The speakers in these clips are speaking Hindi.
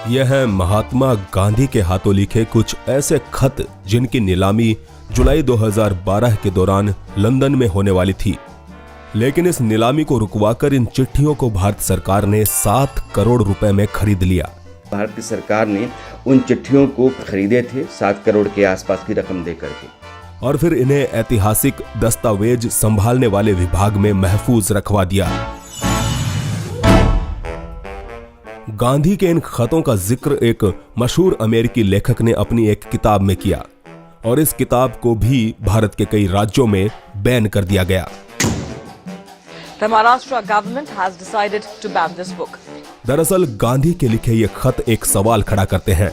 यह है महात्मा गांधी के हाथों लिखे कुछ ऐसे खत जिनकी नीलामी जुलाई 2012 के दौरान लंदन में होने वाली थी। लेकिन इस नीलामी को रुकवाकर इन चिट्ठियों को भारत सरकार ने 7 करोड़ रुपए में खरीद लिया। भारत की सरकार ने उन चिट्ठियों को खरीदे थे 7 करोड़ के आसपास की रकम देकर के, और फिर इन्हें ऐतिहासिक दस्तावेज संभालने वाले विभाग में महफूज रखवा दिया। गांधी के इन खतों का जिक्र एक मशहूर अमेरिकी लेखक ने अपनी एक किताब में किया और इस किताब को भी भारत के कई राज्यों में बैन कर दिया गया। The Maharashtra government has decided to ban this book. दरअसल गांधी के लिखे ये खत एक सवाल खड़ा करते हैं।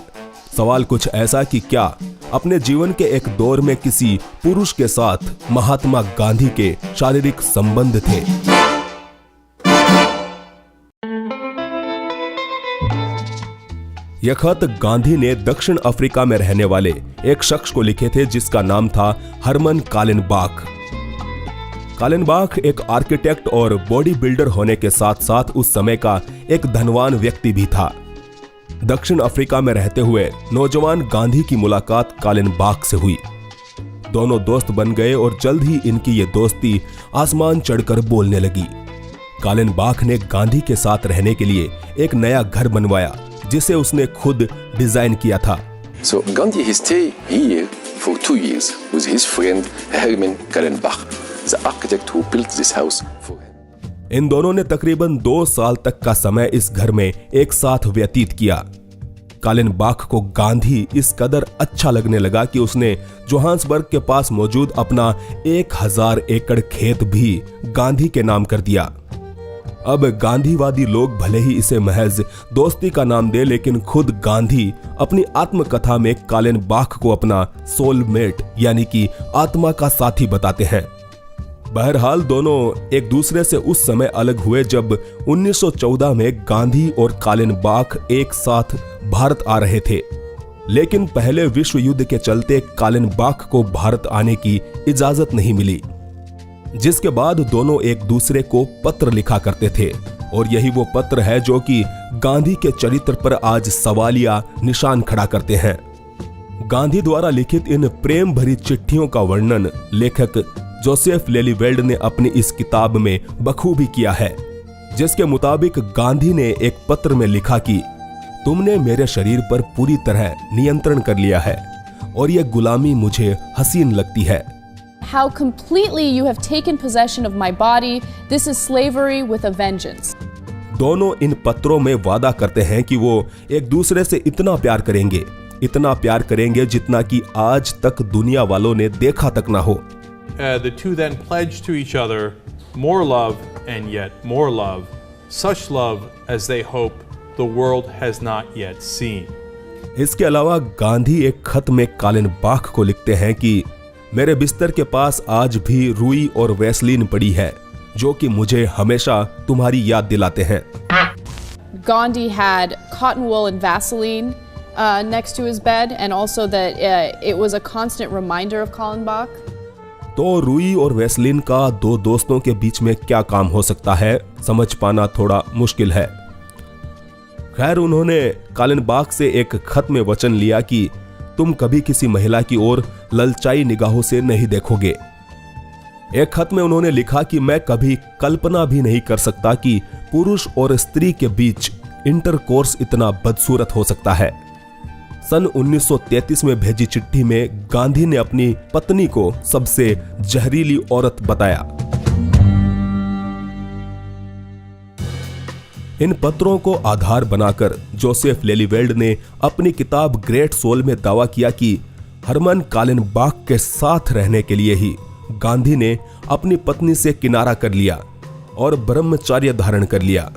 सवाल कुछ ऐसा कि क्या अपने जीवन के एक दौर में किसी पुरुष के साथ महात्मा गांधी के शारीरिक संबंध थे। यह खत गांधी ने दक्षिण अफ्रीका में रहने वाले एक शख्स को लिखे थे जिसका नाम था हरमन कालेनबाख। कालेनबाख एक आर्किटेक्ट और बॉडी बिल्डर होने के साथ साथ उस समय का एक धनवान व्यक्ति भी था। दक्षिण अफ्रीका में रहते हुए नौजवान गांधी की मुलाकात कालेनबाख से हुई। दोनों दोस्त बन गए और जल्द ही इनकी ये दोस्ती आसमान चढ़कर बोलने लगी। कालेनबाख ने गांधी के साथ रहने के लिए एक नया घर बनवाया जिसे उसने खुद डिजाइन किया था। So Gandhi stayed here for 2 years with his friend Herman Kallenbach, the architect who built this house for him. इन दोनों ने तकरीबन 2 साल तक का समय इस घर में एक साथ व्यतीत किया। कालेनबाख को गांधी इस कदर अच्छा लगने लगा कि उसने जोहान्सबर्ग के पास मौजूद अपना 1000 एकड़ खेत भी गांधी के नाम कर दिया। अब गांधीवादी लोग भले ही इसे महज दोस्ती का नाम दे, लेकिन खुद गांधी अपनी आत्मकथा में कालेनबाख को अपना सोलमेट यानी कि आत्मा का साथी बताते हैं। बहरहाल दोनों एक दूसरे से उस समय अलग हुए जब 1914 में गांधी और कालेनबाख एक साथ भारत आ रहे थे। लेकिन पहले विश्व युद्ध के चलते कालेनबाख को भारत आने की इजाजत नहीं मिली, जिसके बाद दोनों एक दूसरे को पत्र लिखा करते थे। और यही वो पत्र है जो कि गांधी के चरित्र पर आज सवालिया निशान खड़ा करते हैं। गांधी द्वारा लिखित इन प्रेम भरी चिट्ठियों का वर्णन लेखक जोसेफ लेलीवेल्ड ने अपनी इस किताब में बखूबी किया है, जिसके मुताबिक गांधी ने एक पत्र में लिखा कि तुमने मेरे शरीर पर पूरी तरह नियंत्रण कर लिया है और यह गुलामी मुझे हसीन लगती है। How completely you have taken possession of my body. This is slavery with a vengeance. दोनों इन पत्रों में वादा करते हैं कि वो एक दूसरे से इतना प्यार करेंगे जितना कि आज तक दुनिया वालों ने देखा तक ना हो। The two then pledged to each other more love and yet more love, such love as they hope the world has not yet seen. इसके अलावा गांधी एक खत में कालेनबाख को लिखते हैं कि मेरे बिस्तर के पास आज भी रुई और वैसलीन पड़ी है जो कि मुझे हमेशा तुम्हारी याद दिलाते हैं। Gandhi had cotton wool and Vaseline next to his bed, and also that it was a constant reminder of Kallenbach. तो रुई और वैसलीन का दो दोस्तों के बीच में क्या काम हो सकता है, समझ पाना थोड़ा मुश्किल है। खैर, उन्होंने कालेनबाख से एक खत में वचन लिया कि तुम कभी किसी महिला की ओर ललचाई निगाहों से नहीं देखोगे। एक खत में उन्होंने लिखा कि मैं कभी कल्पना भी नहीं कर सकता कि पुरुष और स्त्री के बीच इंटरकोर्स इतना बदसूरत हो सकता है। सन 1933 में भेजी चिट्ठी में गांधी ने अपनी पत्नी को सबसे जहरीली औरत बताया। इन पत्रों को आधार बनाकर जोसेफ लेलीवेल्ड ने अपनी किताब ग्रेट सोल में दावा किया कि हरमन कालेनबाख के साथ रहने के लिए ही गांधी ने अपनी पत्नी से किनारा कर लिया और ब्रह्मचर्य धारण कर लिया।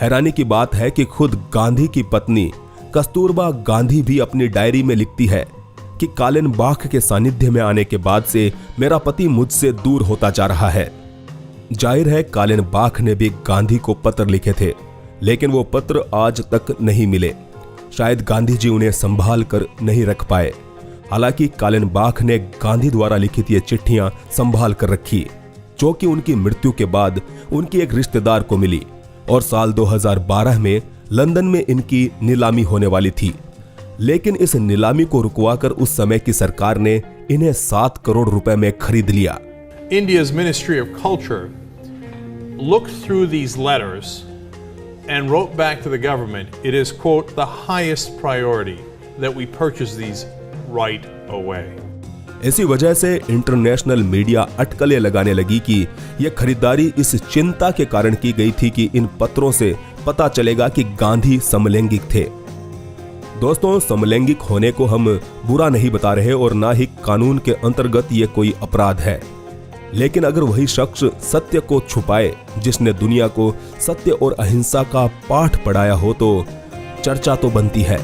हैरानी की बात है कि खुद गांधी की पत्नी कस्तूरबा गांधी भी अपनी डायरी में लिखती है कि कालेनबाख के सानिध्य में आने के बाद से मेरा पति मुझसे दूर होता जा रहा है। जाहिर है कालेनबाख ने भी गांधी को पत्र लिखे थे, लेकिन वो पत्र आज तक नहीं मिले। शायद गांधी जी उन्हें संभाल कर नहीं रख पाए। हालांकि कालेनबाख ने गांधी द्वारा लिखित ये चिट्ठियां संभाल कर रखी, जो कि उनकी मृत्यु के बाद उनकी एक रिश्तेदार को मिली और साल 2012 में लंदन में इनकी नीलामी होने वाली थी, लेकिन इस नीलामी को रुकवाकर उस समय की सरकार ने इन्हें 7 करोड़ रुपए में खरीद लिया। India's Ministry of Culture looked through these letters and wrote back to the government, it is, quote, the highest priority that we purchase these right away. इसी वजह से इंटरनेशनल मीडिया अटकलें लगाने लगी कि यह खरीदारी इस चिंता के कारण की गई थी कि इन पत्रों से पता चलेगा कि गांधी समलैंगिक थे। दोस्तों, समलैंगिक होने को हम बुरा नहीं बता रहे और ना ही कानून के अंतर्गत ये कोई अपराध है, लेकिन अगर वही शख्स सत्य को छुपाए जिसने दुनिया को सत्य और अहिंसा का पाठ पढ़ाया हो तो चर्चा तो बनती है।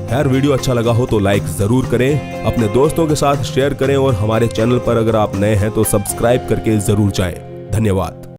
खैर, वीडियो अच्छा लगा हो तो लाइक जरूर करें, अपने दोस्तों के साथ शेयर करें और हमारे चैनल पर अगर आप नए हैं तो सब्सक्राइब करके जरूर जाएं। धन्यवाद।